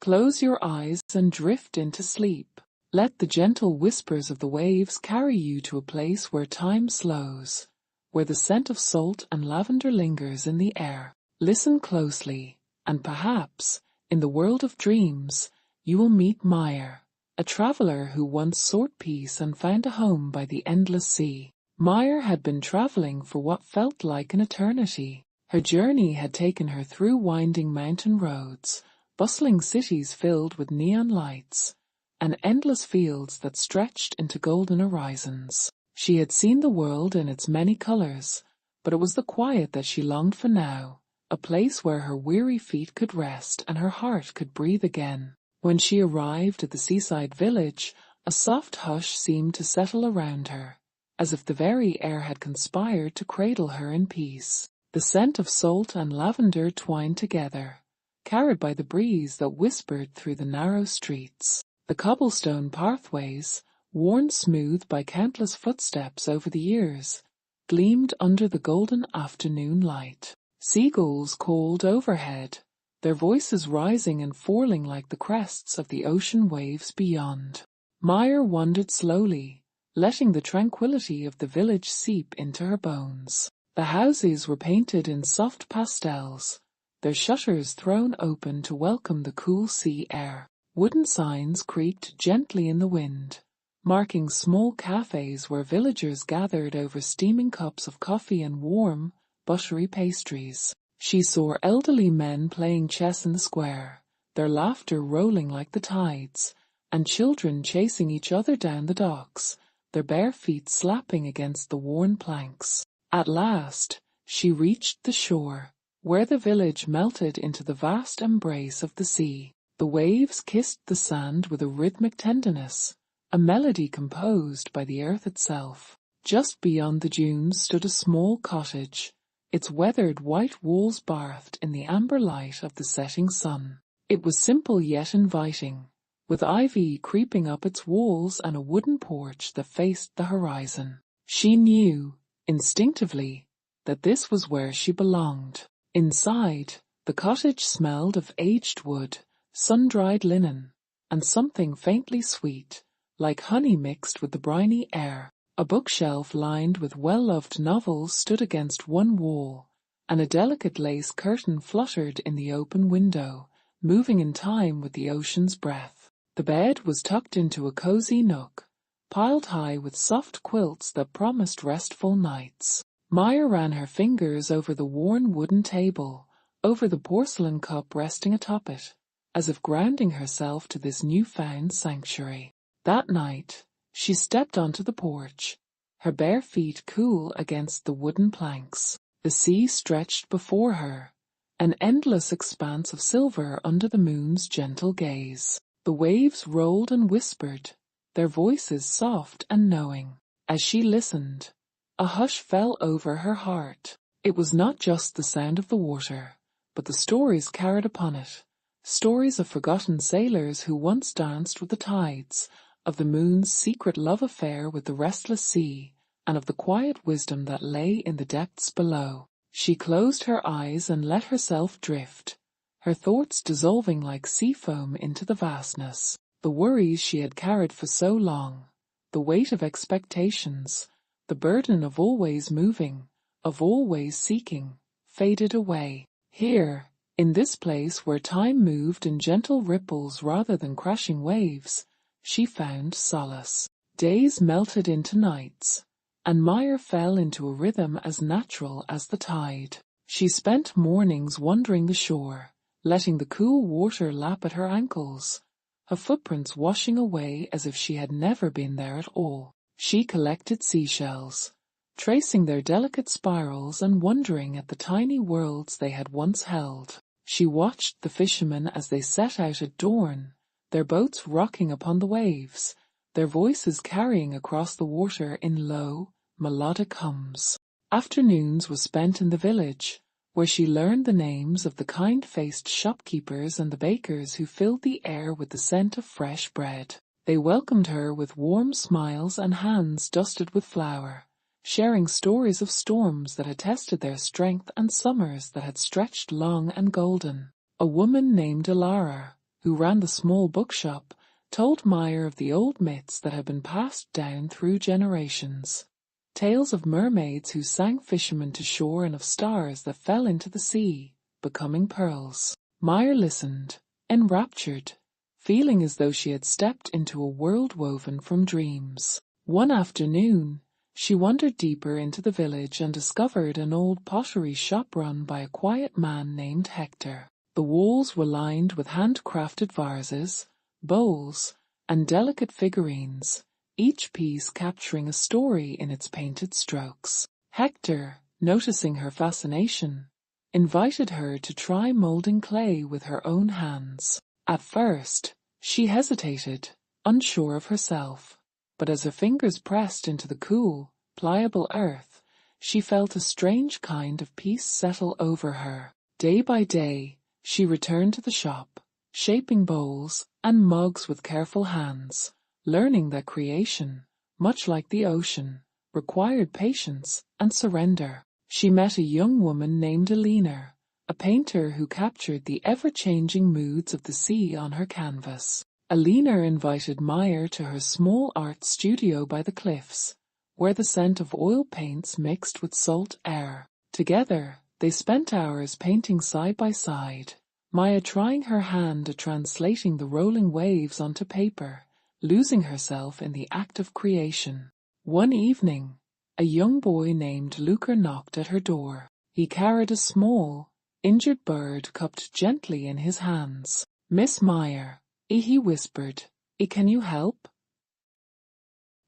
Close your eyes and drift into sleep. Let the gentle whispers of the waves carry you to a place where time slows, where the scent of salt and lavender lingers in the air. Listen closely, and perhaps, in the world of dreams, you will meet Meyer, a traveler who once sought peace and found a home by the endless sea. Meyer had been traveling for what felt like an eternity. Her journey had taken her through winding mountain roads, bustling cities filled with neon lights, and endless fields that stretched into golden horizons. She had seen the world in its many colors, but it was the quiet that she longed for now, a place where her weary feet could rest and her heart could breathe again. When she arrived at the seaside village, a soft hush seemed to settle around her, as if the very air had conspired to cradle her in peace. The scent of salt and lavender twined together, carried by the breeze that whispered through the narrow streets. The cobblestone pathways, worn smooth by countless footsteps over the years, gleamed under the golden afternoon light. Seagulls called overhead, their voices rising and falling like the crests of the ocean waves beyond. Meyer wandered slowly, letting the tranquility of the village seep into her bones. The houses were painted in soft pastels, their shutters thrown open to welcome the cool sea air. Wooden signs creaked gently in the wind, marking small cafes where villagers gathered over steaming cups of coffee and warm, buttery pastries. She saw elderly men playing chess in the square, their laughter rolling like the tides, and children chasing each other down the docks, their bare feet slapping against the worn planks. At last, she reached the shore, where the village melted into the vast embrace of the sea. The waves kissed the sand with a rhythmic tenderness, a melody composed by the earth itself. Just beyond the dunes stood a small cottage, its weathered white walls bathed in the amber light of the setting sun. It was simple yet inviting, with ivy creeping up its walls and a wooden porch that faced the horizon. She knew, instinctively, that this was where she belonged. Inside, the cottage smelled of aged wood, sun-dried linen, and something faintly sweet, like honey mixed with the briny air. A bookshelf lined with well-loved novels stood against one wall, and a delicate lace curtain fluttered in the open window, moving in time with the ocean's breath. The bed was tucked into a cozy nook, piled high with soft quilts that promised restful nights. Meyer ran her fingers over the worn wooden table, over the porcelain cup resting atop it, as if grounding herself to this newfound sanctuary. That night, she stepped onto the porch, her bare feet cool against the wooden planks. The sea stretched before her, an endless expanse of silver under the moon's gentle gaze. The waves rolled and whispered, their voices soft and knowing. As she listened, a hush fell over her heart. It was not just the sound of the water, but the stories carried upon it. Stories of forgotten sailors who once danced with the tides, of the moon's secret love affair with the restless sea, and of the quiet wisdom that lay in the depths below. She closed her eyes and let herself drift, her thoughts dissolving like sea foam into the vastness. The worries she had carried for so long, the weight of expectations, the burden of always moving, of always seeking, faded away. Here, in this place where time moved in gentle ripples rather than crashing waves, she found solace. Days melted into nights, and Meyer fell into a rhythm as natural as the tide. She spent mornings wandering the shore, letting the cool water lap at her ankles, her footprints washing away as if she had never been there at all. She collected seashells, tracing their delicate spirals and wondering at the tiny worlds they had once held. She watched the fishermen as they set out at dawn, their boats rocking upon the waves, their voices carrying across the water in low, melodic hums. Afternoons were spent in the village, where she learned the names of the kind-faced shopkeepers and the bakers who filled the air with the scent of fresh bread. They welcomed her with warm smiles and hands dusted with flour, sharing stories of storms that had tested their strength and summers that had stretched long and golden. A woman named Elara, who ran the small bookshop, told Meyer of the old myths that had been passed down through generations. Tales of mermaids who sang fishermen to shore and of stars that fell into the sea, becoming pearls. Meyer listened, enraptured, feeling as though she had stepped into a world woven from dreams. One afternoon, she wandered deeper into the village and discovered an old pottery shop run by a quiet man named Hector. The walls were lined with handcrafted vases, bowls, and delicate figurines, each piece capturing a story in its painted strokes. Hector, noticing her fascination, invited her to try molding clay with her own hands. At first, she hesitated, unsure of herself, but as her fingers pressed into the cool, pliable earth, she felt a strange kind of peace settle over her. Day by day, she returned to the shop, shaping bowls and mugs with careful hands, learning that creation, much like the ocean, required patience and surrender. She met a young woman named Alina, a painter who captured the ever-changing moods of the sea on her canvas. Alina invited Meyer to her small art studio by the cliffs, where the scent of oil paints mixed with salt air. Together, they spent hours painting side by side, Meyer trying her hand at translating the rolling waves onto paper, losing herself in the act of creation. One evening, a young boy named Luca knocked at her door. He carried a small, injured bird cupped gently in his hands. "Miss Meyer," he whispered, "can you help?"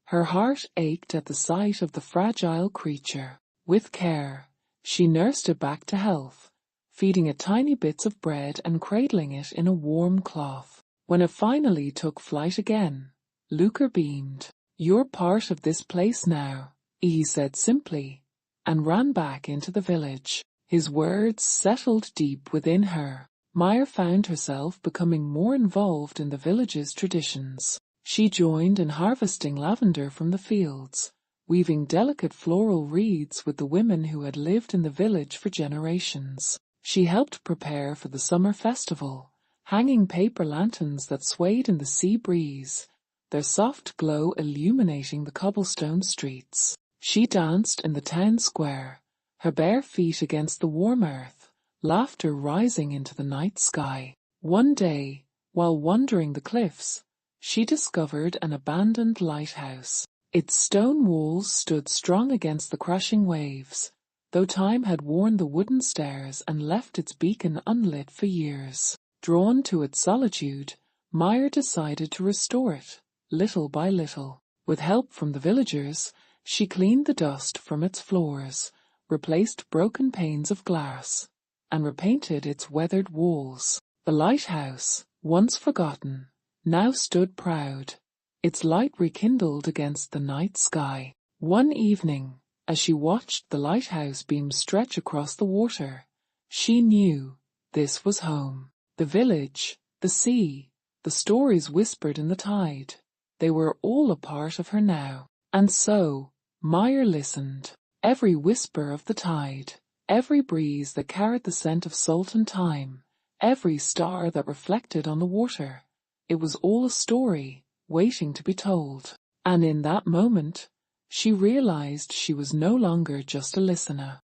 Her heart ached at the sight of the fragile creature. With care, she nursed it back to health, feeding it tiny bits of bread and cradling it in a warm cloth. When it finally took flight again, Luca beamed. "You're part of this place now," he said simply, and ran back into the village. His words settled deep within her. Meyer found herself becoming more involved in the village's traditions. She joined in harvesting lavender from the fields, weaving delicate floral wreaths with the women who had lived in the village for generations. She helped prepare for the summer festival, hanging paper lanterns that swayed in the sea breeze, their soft glow illuminating the cobblestone streets. She danced in the town square, her bare feet against the warm earth, laughter rising into the night sky. One day, while wandering the cliffs, she discovered an abandoned lighthouse. Its stone walls stood strong against the crashing waves, though time had worn the wooden stairs and left its beacon unlit for years. Drawn to its solitude, Meyer decided to restore it, little by little. With help from the villagers, she cleaned the dust from its floors, replaced broken panes of glass, and repainted its weathered walls. The lighthouse, once forgotten, now stood proud, its light rekindled against the night sky. One evening, as she watched the lighthouse beam stretch across the water, she knew this was home. The village, the sea, the stories whispered in the tide, they were all a part of her now. And so, Meyer listened. Every whisper of the tide, every breeze that carried the scent of salt and thyme, every star that reflected on the water, it was all a story, waiting to be told. And in that moment, she realized she was no longer just a listener.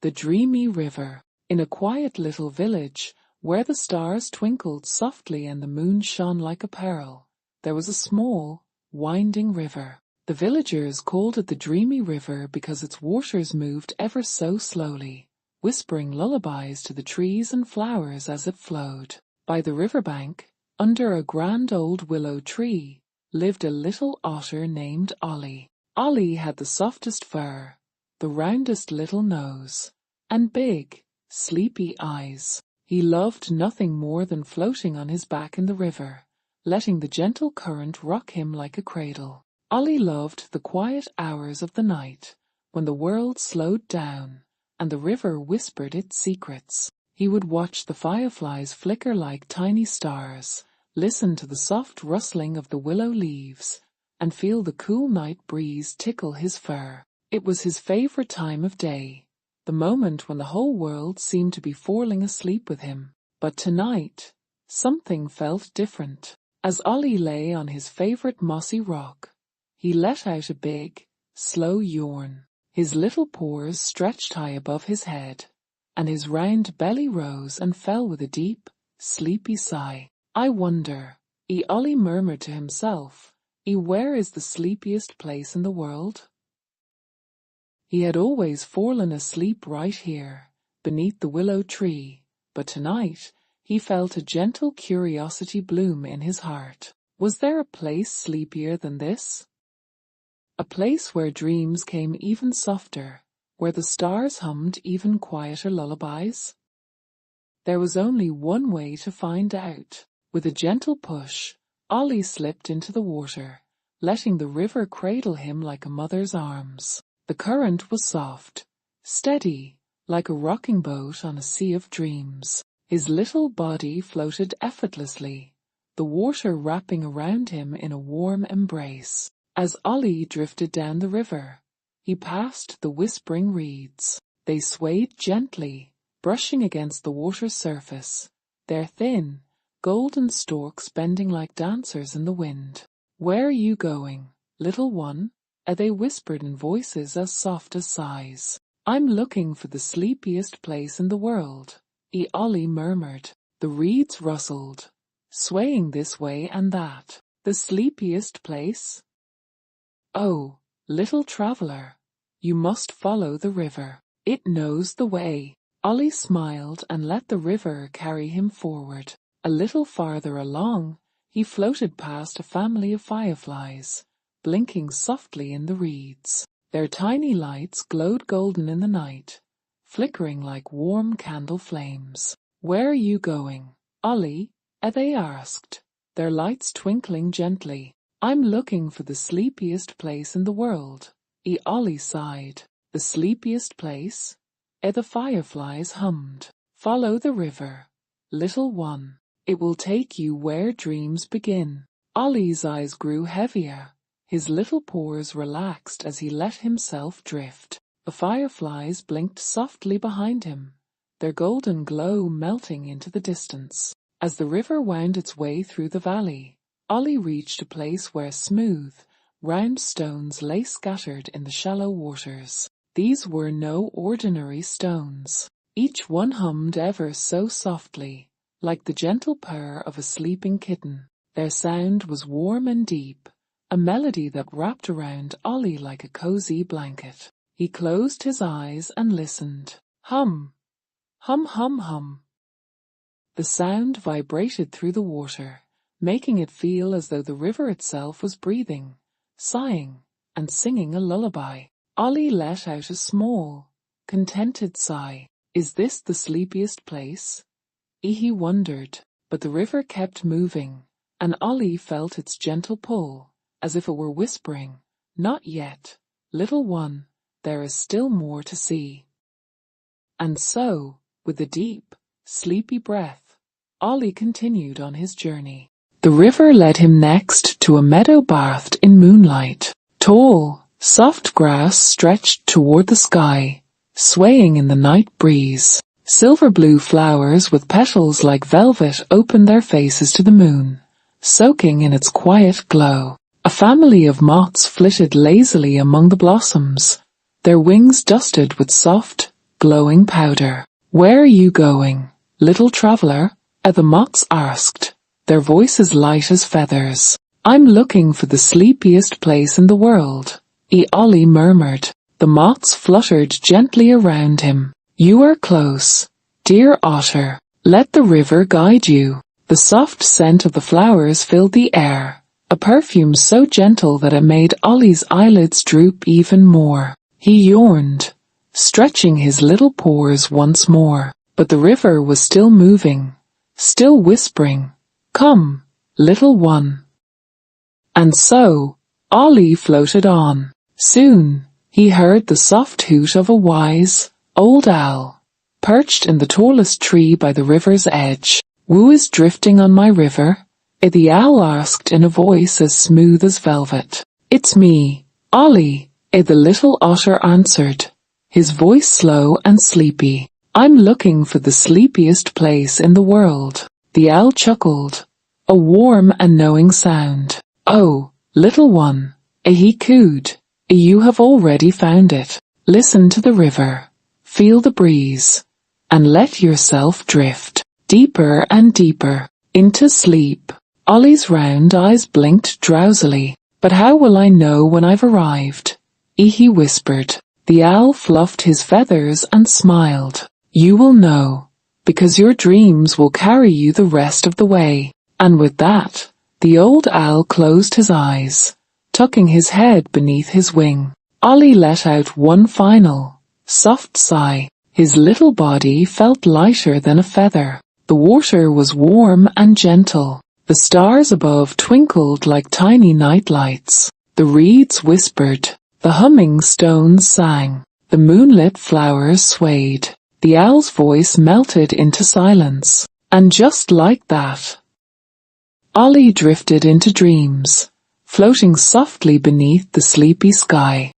The dreamy river. In a quiet little village, where the stars twinkled softly and the moon shone like a pearl, there was a small, winding river. The villagers called it the dreamy river because its waters moved ever so slowly, whispering lullabies to the trees and flowers as it flowed. By the riverbank, under a grand old willow tree, lived a little otter named Ollie. Ollie had the softest fur, the roundest little nose, and big, sleepy eyes. He loved nothing more than floating on his back in the river, letting the gentle current rock him like a cradle. Ollie loved the quiet hours of the night, when the world slowed down, and the river whispered its secrets. He would watch the fireflies flicker like tiny stars, listen to the soft rustling of the willow leaves, and feel the cool night breeze tickle his fur. It was his favorite time of day, the moment when the whole world seemed to be falling asleep with him. But tonight, something felt different. As Ollie lay on his favorite mossy rock, he let out a big, slow yawn. His little paws stretched high above his head, and his round belly rose and fell with a deep, sleepy sigh. "I wonder," Ollie murmured to himself, "where is the sleepiest place in the world?" He had always fallen asleep right here, beneath the willow tree, but tonight he felt a gentle curiosity bloom in his heart. Was there a place sleepier than this? A place where dreams came even softer, where the stars hummed even quieter lullabies? There was only one way to find out. With a gentle push, Ollie slipped into the water, letting the river cradle him like a mother's arms. The current was soft, steady, like a rocking boat on a sea of dreams. His little body floated effortlessly, the water wrapping around him in a warm embrace. As Ollie drifted down the river, he passed the whispering reeds. They swayed gently, brushing against the water's surface, their thin, golden stalks bending like dancers in the wind. "Where are you going, little one?" They whispered in voices as soft as sighs. "I'm looking for the sleepiest place in the world," Ollie murmured. The reeds rustled, swaying this way and that. "The sleepiest place? Oh, little traveler, you must follow the river. It knows the way." Ollie smiled and let the river carry him forward. A little farther along, he floated past a family of fireflies, blinking softly in the reeds. Their tiny lights glowed golden in the night, flickering like warm candle flames. "Where are you going, Ollie?" they asked, their lights twinkling gently. "I'm looking for the sleepiest place in the world," Ollie sighed. "The sleepiest place?" The fireflies hummed. "Follow the river, little one. It will take you where dreams begin." Ollie's eyes grew heavier. His little paws relaxed as he let himself drift. The fireflies blinked softly behind him, their golden glow melting into the distance. As the river wound its way through the valley, Ollie reached a place where smooth, round stones lay scattered in the shallow waters. These were no ordinary stones. Each one hummed ever so softly, like the gentle purr of a sleeping kitten. Their sound was warm and deep, a melody that wrapped around Ollie like a cozy blanket. He closed his eyes and listened. Hum, hum, hum, hum. The sound vibrated through the water, making it feel as though the river itself was breathing, sighing, and singing a lullaby. Ollie let out a small, contented sigh. "Is this the sleepiest place?" He wondered, but the river kept moving, and Ollie felt its gentle pull, as if it were whispering, "Not yet, little one, there is still more to see." And so, with a deep, sleepy breath, Ollie continued on his journey. The river led him next to a meadow bathed in moonlight. Tall, soft grass stretched toward the sky, swaying in the night breeze. Silver blue flowers with petals like velvet opened their faces to the moon, soaking in its quiet glow. A family of moths flitted lazily among the blossoms, their wings dusted with soft, glowing powder. "Where are you going, little traveler?" the moths asked, their voices light as feathers. "I'm looking for the sleepiest place in the world," Ollie murmured. The moths fluttered gently around him. "You are close, dear otter. Let the river guide you." The soft scent of the flowers filled the air, a perfume so gentle that it made Ollie's eyelids droop even more. He yawned, stretching his little paws once more. But the river was still moving, still whispering, "Come, little one." And so, Ollie floated on. Soon, he heard the soft hoot of a wise, old owl, perched in the tallest tree by the river's edge. "Who is drifting on my river?" The owl asked in a voice as smooth as velvet. "It's me, Ollie," the little otter answered, his voice slow and sleepy. "I'm looking for the sleepiest place in the world." The owl chuckled, a warm and knowing sound. "Oh, little one," he cooed, "you have already found it. Listen to the river, feel the breeze, and let yourself drift deeper and deeper into sleep." Ollie's round eyes blinked drowsily. "But how will I know when I've arrived?" he whispered. The owl fluffed his feathers and smiled. "You will know, because your dreams will carry you the rest of the way." And with that, the old owl closed his eyes, tucking his head beneath his wing. Ollie let out one final, soft sigh. His little body felt lighter than a feather. The water was warm and gentle. The stars above twinkled like tiny night lights. The reeds whispered. The humming stones sang. The moonlit flowers swayed. The owl's voice melted into silence. And just like that, Ollie drifted into dreams, floating softly beneath the sleepy sky.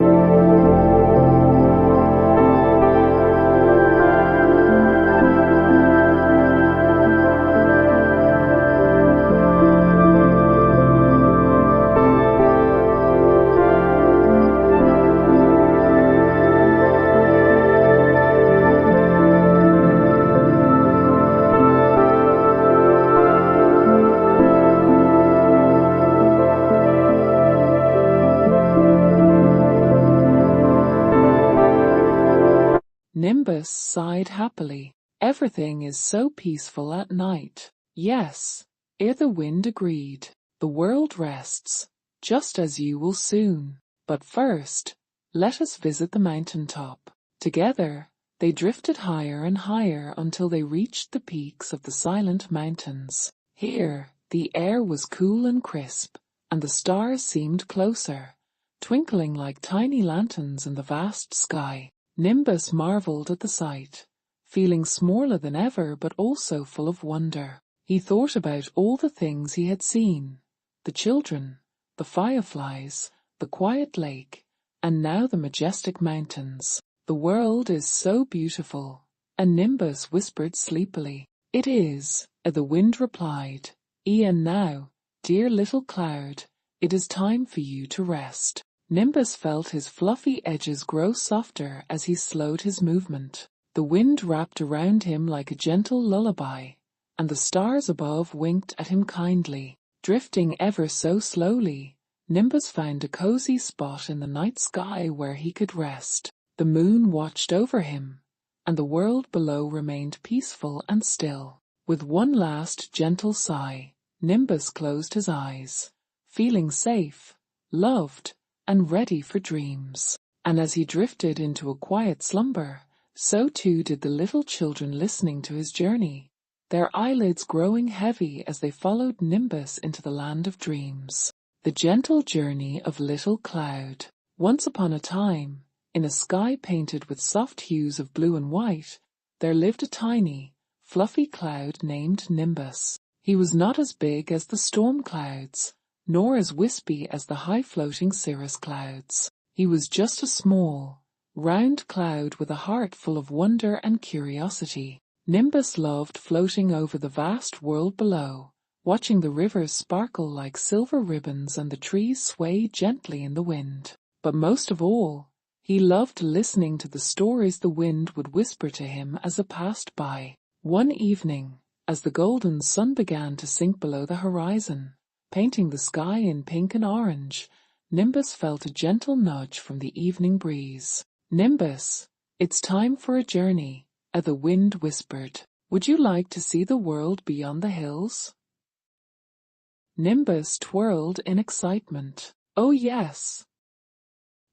Nimbus sighed happily. "Everything is so peaceful at night." "Yes," ere the wind agreed. "The world rests, just as you will soon. But first, let us visit the mountain top." Together, they drifted higher and higher until they reached the peaks of the silent mountains. Here, the air was cool and crisp, and the stars seemed closer, twinkling like tiny lanterns in the vast sky. Nimbus marveled at the sight, feeling smaller than ever but also full of wonder. He thought about all the things he had seen, the children, the fireflies, the quiet lake, and now the majestic mountains. "The world is so beautiful," and Nimbus whispered sleepily. "It is," the wind replied. "And now, dear little cloud, it is time for you to rest." Nimbus felt his fluffy edges grow softer as he slowed his movement. The wind wrapped around him like a gentle lullaby, and the stars above winked at him kindly. Drifting ever so slowly, Nimbus found a cozy spot in the night sky where he could rest. The moon watched over him, and the world below remained peaceful and still. With one last gentle sigh, Nimbus closed his eyes, feeling safe, loved, and ready for dreams. And as he drifted into a quiet slumber, so too did the little children listening to his journey, their eyelids growing heavy as they followed Nimbus into the land of dreams. The gentle journey of Little Cloud. Once upon a time, in a sky painted with soft hues of blue and white, there lived a tiny, fluffy cloud named Nimbus. He was not as big as the storm clouds, nor as wispy as the high-floating cirrus clouds. He was just a small, round cloud with a heart full of wonder and curiosity. Nimbus loved floating over the vast world below, watching the rivers sparkle like silver ribbons and the trees sway gently in the wind. But most of all, he loved listening to the stories the wind would whisper to him as it passed by. One evening, as the golden sun began to sink below the horizon, painting the sky in pink and orange, Nimbus felt a gentle nudge from the evening breeze. "Nimbus, it's time for a journey," the wind whispered. "Would you like to see the world beyond the hills?" Nimbus twirled in excitement. "Oh yes!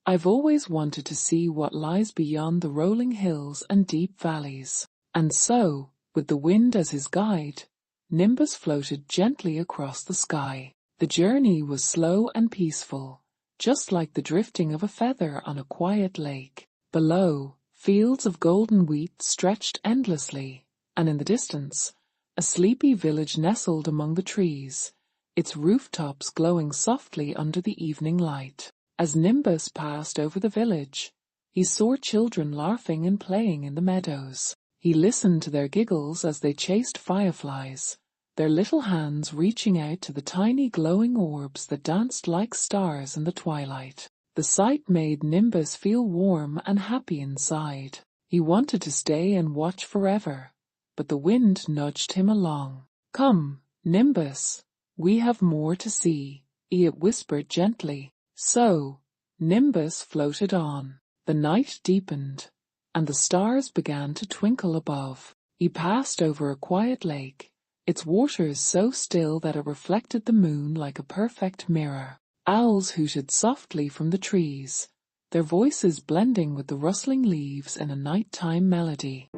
I've always wanted to see what lies beyond the rolling hills and deep valleys." And so, with the wind as his guide, Nimbus floated gently across the sky. The journey was slow and peaceful, just like the drifting of a feather on a quiet lake. Below, fields of golden wheat stretched endlessly, and in the distance, a sleepy village nestled among the trees, its rooftops glowing softly under the evening light. As Nimbus passed over the village, he saw children laughing and playing in the meadows. He listened to their giggles as they chased fireflies, their little hands reaching out to the tiny glowing orbs that danced like stars in the twilight. The sight made Nimbus feel warm and happy inside. He wanted to stay and watch forever, but the wind nudged him along. "Come, Nimbus, we have more to see," it whispered gently. So, Nimbus floated on. The night deepened, and the stars began to twinkle above. He passed over a quiet lake, its waters so still that it reflected the moon like a perfect mirror. Owls hooted softly from the trees, their voices blending with the rustling leaves in a nighttime melody.